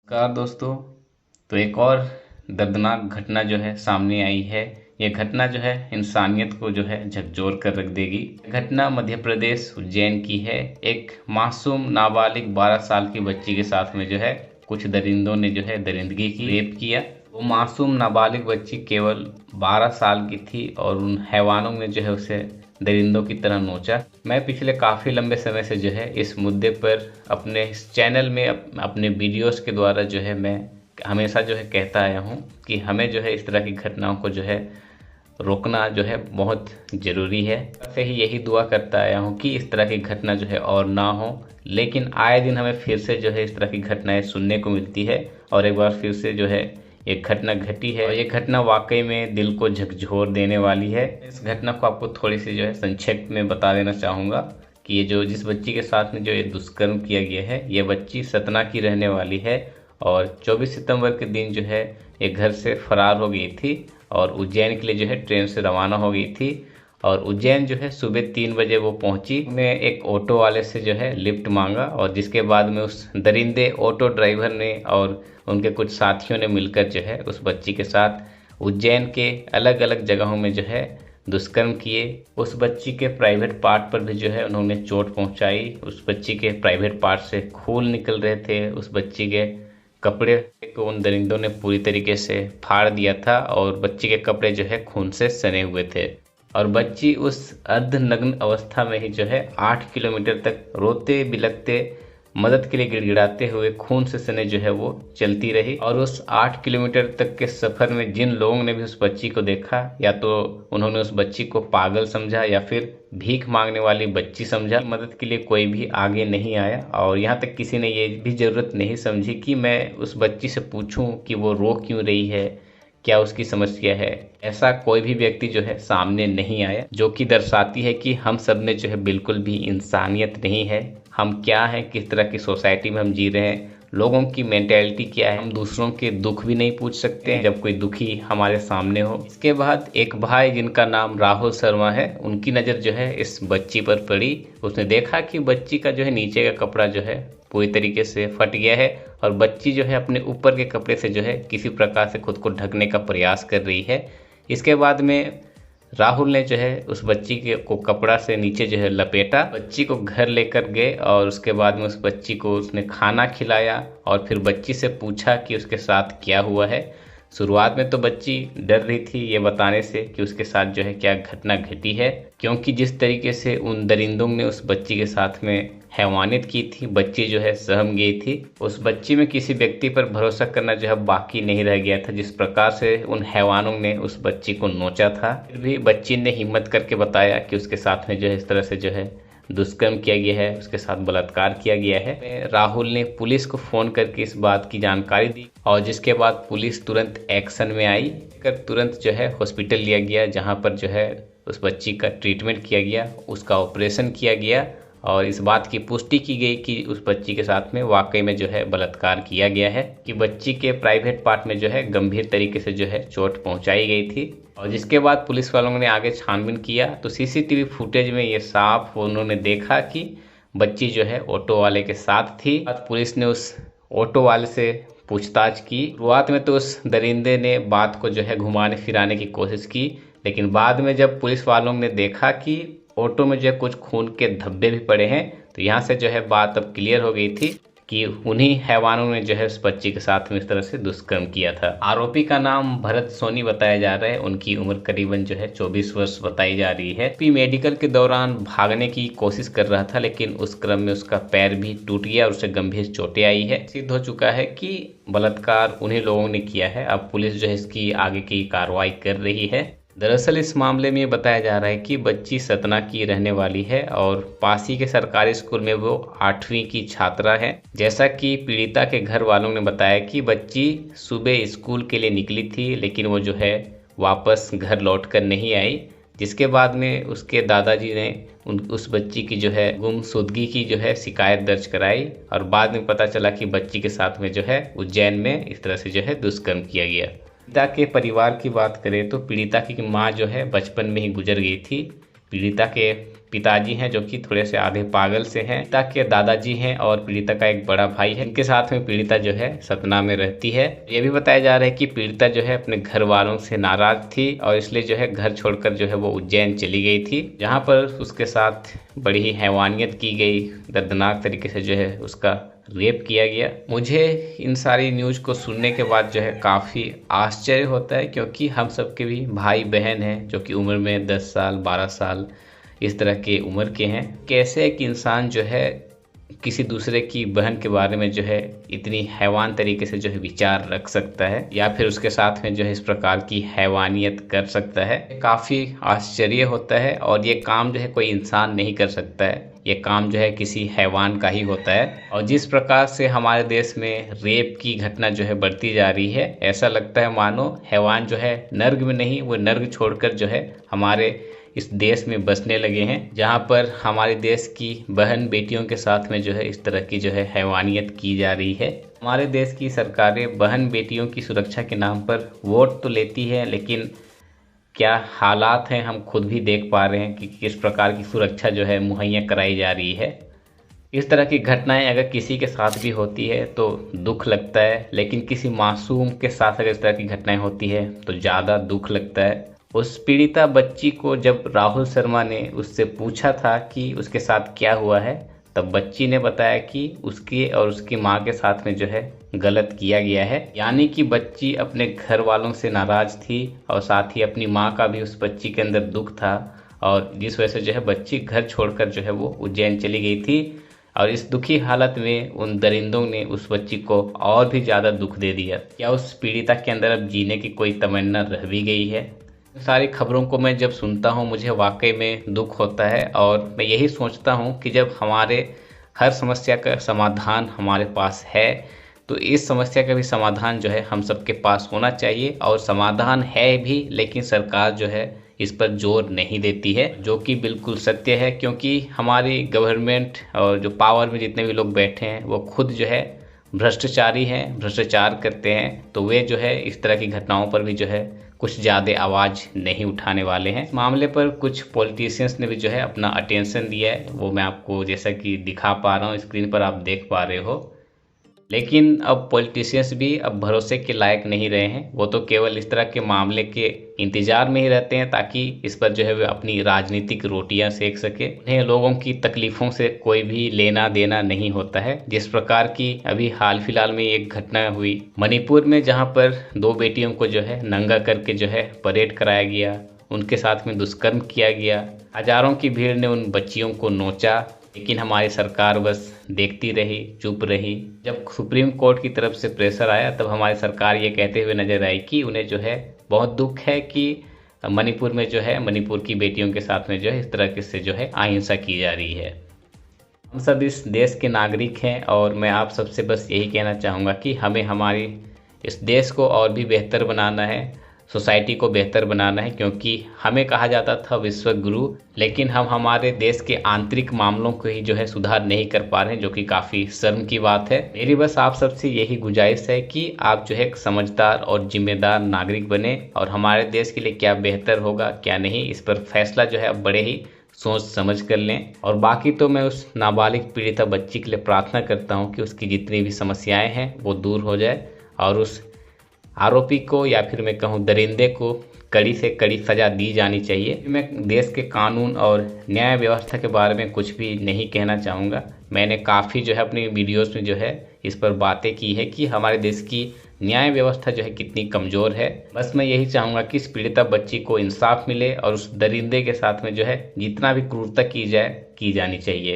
नमस्कार दोस्तों। तो एक और दर्दनाक घटना जो है सामने आई है। यह घटना जो है इंसानियत को जो है झकझोर कर रख देगी। घटना मध्य प्रदेश उज्जैन की है। एक मासूम नाबालिग 12 साल की बच्ची के साथ में जो है कुछ दरिंदों ने जो है दरिंदगी की, रेप किया। वो मासूम नाबालिग बच्ची केवल 12 साल की थी और उन हैवानों ने जो है उसे दरिंदों की तरह नोचा। मैं पिछले काफ़ी लंबे समय से जो है इस मुद्दे पर अपने इस चैनल में अपने वीडियोस के द्वारा जो है मैं हमेशा जो है कहता आया हूँ कि हमें जो है इस तरह की घटनाओं को जो है रोकना जो है बहुत ज़रूरी है। से ही यही दुआ करता आया हूँ कि इस तरह की घटना जो है और ना हो, लेकिन आए दिन हमें फिर से जो है इस तरह की घटनाएं सुनने को मिलती है और एक बार फिर से जो है एक घटना घटी है और ये घटना वाकई में दिल को झकझोर देने वाली है। इस घटना को आपको थोड़ी सी जो है संक्षेप में बता देना चाहूँगा कि ये जो जिस बच्ची के साथ में जो ये दुष्कर्म किया गया है, ये बच्ची सतना की रहने वाली है और 24 सितंबर के दिन जो है ये घर से फरार हो गई थी और उज्जैन के लिए जो है ट्रेन से रवाना हो गई थी। और उज्जैन जो है सुबह 3 बजे वो पहुंची। उन्हें एक ऑटो वाले से जो है लिफ्ट मांगा और जिसके बाद में उस दरिंदे ऑटो ड्राइवर ने और उनके कुछ साथियों ने मिलकर जो है उस बच्ची के साथ उज्जैन के अलग अलग जगहों में जो है दुष्कर्म किए। उस बच्ची के प्राइवेट पार्ट पर भी जो है उन्होंने चोट पहुंचाई। उस बच्ची के प्राइवेट पार्ट से खून निकल रहे थे। उस बच्ची के कपड़े को उन दरिंदों ने पूरी तरीके से फाड़ दिया था और बच्ची के कपड़े जो है खून से सने हुए थे और बच्ची उस अर्धनग्न अवस्था में ही जो है 8 किलोमीटर तक रोते बिलखते मदद के लिए गिड़गिड़ाते हुए खून से सने जो है वो चलती रही। और उस 8 किलोमीटर तक के सफ़र में जिन लोगों ने भी उस बच्ची को देखा, या तो उन्होंने उस बच्ची को पागल समझा या फिर भीख मांगने वाली बच्ची समझा। मदद के लिए कोई भी आगे नहीं आया और यहाँ तक किसी ने ये भी ज़रूरत नहीं समझी कि मैं उस बच्ची से पूछूं कि वो रो क्यों रही है, क्या उसकी समस्या है। ऐसा कोई भी व्यक्ति जो है सामने नहीं आया, जो कि दर्शाती है कि हम सब में जो है बिल्कुल भी इंसानियत नहीं है। हम क्या हैं, किस तरह की सोसाइटी में हम जी रहे हैं, लोगों की मेंटेलिटी क्या है। हम दूसरों के दुख भी नहीं पूछ सकते हैं जब कोई दुखी हमारे सामने हो। इसके बाद एक भाई जिनका नाम राहुल शर्मा है, उनकी नज़र जो है इस बच्ची पर पड़ी। उसने देखा कि बच्ची का जो है नीचे का कपड़ा जो है पूरी तरीके से फट गया है और बच्ची जो है अपने ऊपर के कपड़े से जो है किसी प्रकार से खुद को ढकने का प्रयास कर रही है। इसके बाद में राहुल ने जो है उस बच्ची के को कपड़ा से नीचे जो है लपेटा, बच्ची को घर लेकर गए और उसके बाद में उस बच्ची को उसने खाना खिलाया और फिर बच्ची से पूछा कि उसके साथ क्या हुआ है। शुरुआत में तो बच्ची डर रही थी ये बताने से कि उसके साथ जो है क्या घटना घटी है, क्योंकि जिस तरीके से उन दरिंदों ने उस बच्ची के साथ में हैवानियत की थी, बच्ची जो है सहम गई थी। उस बच्ची में किसी व्यक्ति पर भरोसा करना जो है बाकी नहीं रह गया था। जिस प्रकार से उन हैवानों ने उस बच्ची को नोचा था, फिर भी बच्ची ने हिम्मत करके बताया कि उसके साथ में जो है इस तरह से जो है दुष्कर्म किया गया है, उसके साथ बलात्कार किया गया है। राहुल ने पुलिस को फ़ोन करके इस बात की जानकारी दी और जिसके बाद पुलिस तुरंत एक्शन में आई कर तुरंत जो है हॉस्पिटल लिया गया, जहां पर जो है उस बच्ची का ट्रीटमेंट किया गया, उसका ऑपरेशन किया गया और इस बात की पुष्टि की गई कि उस बच्ची के साथ में वाकई में जो है बलात्कार किया गया है, कि बच्ची के प्राइवेट पार्ट में जो है गंभीर तरीके से जो है चोट पहुंचाई गई थी। और जिसके बाद पुलिस वालों ने आगे छानबीन किया तो सीसीटीवी फुटेज में ये साफ उन्होंने देखा कि बच्ची जो है ऑटो वाले के साथ थी। पुलिस ने उस ऑटो वाले से पूछताछ की। शुरुआत में तो उस दरिंदे ने बात को जो है घुमाने फिराने की कोशिश की, लेकिन बाद में जब पुलिस वालों ने देखा कि ऑटो में जो है कुछ खून के धब्बे भी पड़े हैं, तो यहाँ से जो है बात अब क्लियर हो गई थी कि उन्हीं हैवानों ने जो है उस बच्ची के साथ में इस तरह से दुष्कर्म किया था। आरोपी का नाम भरत सोनी बताया जा रहा है। उनकी उम्र करीबन जो है 24 वर्ष बताई जा रही है। मेडिकल के दौरान भागने की कोशिश कर रहा था, लेकिन उस क्रम में उसका पैर भी टूट गया और उसे गंभीर चोटें आई है। सिद्ध हो चुका है कि बलात्कार उन्हीं लोगों ने किया है। अब पुलिस जो है इसकी आगे की कार्रवाई कर रही है। दरअसल इस मामले में बताया जा रहा है कि बच्ची सतना की रहने वाली है और पास ही के सरकारी स्कूल में वो 8वीं की छात्रा है। जैसा कि पीड़िता के घर वालों ने बताया कि बच्ची सुबह स्कूल के लिए निकली थी, लेकिन वो जो है वापस घर लौट कर नहीं आई, जिसके बाद में उसके दादाजी ने उस बच्ची की जो है गुमशुदगी की जो है शिकायत दर्ज कराई और बाद में पता चला कि बच्ची के साथ में जो है उज्जैन में इस तरह से जो है दुष्कर्म किया गया। पीड़िता के परिवार की बात करें तो पीड़िता की मां जो है बचपन में ही गुजर गई थी। पीड़िता के पिताजी हैं जो कि थोड़े से आधे पागल से हैं, पीड़िता के दादाजी हैं और पीड़िता का एक बड़ा भाई है। इनके साथ में पीड़िता जो है सतना में रहती है। ये भी बताया जा रहा है कि पीड़िता जो है अपने घर वालों से नाराज थी और इसलिए जो है घर छोड़कर जो है वो उज्जैन चली गई थी, जहाँ पर उसके साथ बड़ी ही हैवानियत की गई, दर्दनाक तरीके से जो है उसका रेप किया गया। मुझे इन सारी न्यूज़ को सुनने के बाद जो है काफ़ी आश्चर्य होता है, क्योंकि हम सबके भी भाई बहन हैं जो कि उम्र में 10 साल 12 साल इस तरह के उम्र के हैं। कैसे एक इंसान जो है किसी दूसरे की बहन के बारे में जो है इतनी हैवान तरीके से जो है विचार रख सकता है, या फिर उसके साथ में जो है इस प्रकार की हैवानियत कर सकता है। काफ़ी आश्चर्य होता है और ये काम जो है कोई इंसान नहीं कर सकता है, ये काम जो है किसी हैवान का ही होता है। और जिस प्रकार से हमारे देश में रेप की घटना जो है बढ़ती जा रही है, ऐसा लगता है मानो हैवान जो है नर्क में नहीं, वो नर्क छोड़कर जो है हमारे इस देश में बसने लगे हैं, जहां पर हमारे देश की बहन बेटियों के साथ में जो है इस तरह की जो है हैवानियत की जा रही है। हमारे देश की सरकारें बहन बेटियों की सुरक्षा के नाम पर वोट तो लेती है, लेकिन क्या हालात हैं हम खुद भी देख पा रहे हैं कि किस प्रकार की सुरक्षा जो है मुहैया कराई जा रही है। इस तरह की घटनाएं अगर किसी के साथ भी होती है तो दुख लगता है, लेकिन किसी मासूम के साथ अगर इस तरह की घटनाएं होती है तो ज़्यादा दुख लगता है। उस पीड़िता बच्ची को जब राहुल शर्मा ने उससे पूछा था कि उसके साथ क्या हुआ है, तब बच्ची ने बताया कि उसके और उसकी माँ के साथ में जो है गलत किया गया है। यानी कि बच्ची अपने घर वालों से नाराज थी और साथ ही अपनी माँ का भी उस बच्ची के अंदर दुख था, और जिस वजह से जो है बच्ची घर छोड़कर जो है वो उज्जैन चली गई थी। और इस दुखी हालत में उन दरिंदों ने उस बच्ची को और भी ज़्यादा दुख दे दिया। क्या उस पीड़िता के अंदर अब जीने की कोई तमन्ना रह भी गई है? सारी खबरों को मैं जब सुनता हूँ मुझे वाकई में दुख होता है, और मैं यही सोचता हूँ कि जब हमारे हर समस्या का समाधान हमारे पास है, तो इस समस्या का भी समाधान जो है हम सबके पास होना चाहिए। और समाधान है भी, लेकिन सरकार जो है इस पर जोर नहीं देती है, जो कि बिल्कुल सत्य है, क्योंकि हमारी गवर्नमेंट और जो पावर में जितने भी लोग बैठे हैं वो खुद जो है भ्रष्टाचारी हैं, भ्रष्टाचार करते हैं। तो वे जो है इस तरह की घटनाओं पर भी जो है कुछ ज़्यादा आवाज़ नहीं उठाने वाले हैं। मामले पर कुछ पॉलिटिशियंस ने भी जो है अपना अटेंशन दिया है, वो मैं आपको जैसा कि दिखा पा रहा हूँ, स्क्रीन पर आप देख पा रहे हो। लेकिन अब पॉलिटिशियंस भी अब भरोसे के लायक नहीं रहे हैं, वो तो केवल इस तरह के मामले के इंतजार में ही रहते हैं ताकि इस पर जो है वे अपनी राजनीतिक रोटियां सेक सके। उन्हें लोगों की तकलीफ़ों से कोई भी लेना देना नहीं होता है। जिस प्रकार की अभी हाल फिलहाल में एक घटना हुई मणिपुर में, जहां पर 2 बेटियों को जो है नंगा करके जो है परेड कराया गया, उनके साथ में दुष्कर्म किया गया। हजारों की भीड़ ने उन बच्चियों को नोचा, लेकिन हमारी सरकार बस देखती रही, चुप रही। जब सुप्रीम कोर्ट की तरफ से प्रेशर आया तब हमारी सरकार ये कहते हुए नजर आई कि उन्हें जो है बहुत दुख है कि मणिपुर में जो है मणिपुर की बेटियों के साथ में जो है इस तरह से जो है अहिंसा की जा रही है। हम सब इस देश के नागरिक हैं और मैं आप सबसे बस यही कहना चाहूँगा कि हमें हमारी इस देश को और भी बेहतर बनाना है, सोसाइटी को बेहतर बनाना है, क्योंकि हमें कहा जाता था विश्व गुरु, लेकिन हम हमारे देश के आंतरिक मामलों को ही जो है सुधार नहीं कर पा रहे हैं, जो कि काफ़ी शर्म की बात है। मेरी बस आप सबसे यही गुजारिश है कि आप जो है एक समझदार और जिम्मेदार नागरिक बने और हमारे देश के लिए क्या बेहतर होगा क्या नहीं, इस पर फैसला जो है अब बड़े ही सोच समझ कर लें। और बाकी तो मैं उस नाबालिग पीड़िता बच्ची के लिए प्रार्थना करता हूँ कि उसकी जितनी भी समस्याएँ हैं वो दूर हो जाए और उस आरोपी को या फिर मैं कहूँ दरिंदे को कड़ी से कड़ी सज़ा दी जानी चाहिए। मैं देश के कानून और न्याय व्यवस्था के बारे में कुछ भी नहीं कहना चाहूँगा। मैंने काफ़ी जो है अपनी वीडियोस में जो है इस पर बातें की है कि हमारे देश की न्याय व्यवस्था जो है कितनी कमज़ोर है। बस मैं यही चाहूँगा कि इस पीड़िता बच्ची को इंसाफ मिले और उस दरिंदे के साथ में जो है जितना भी क्रूरता की जाए की जानी चाहिए।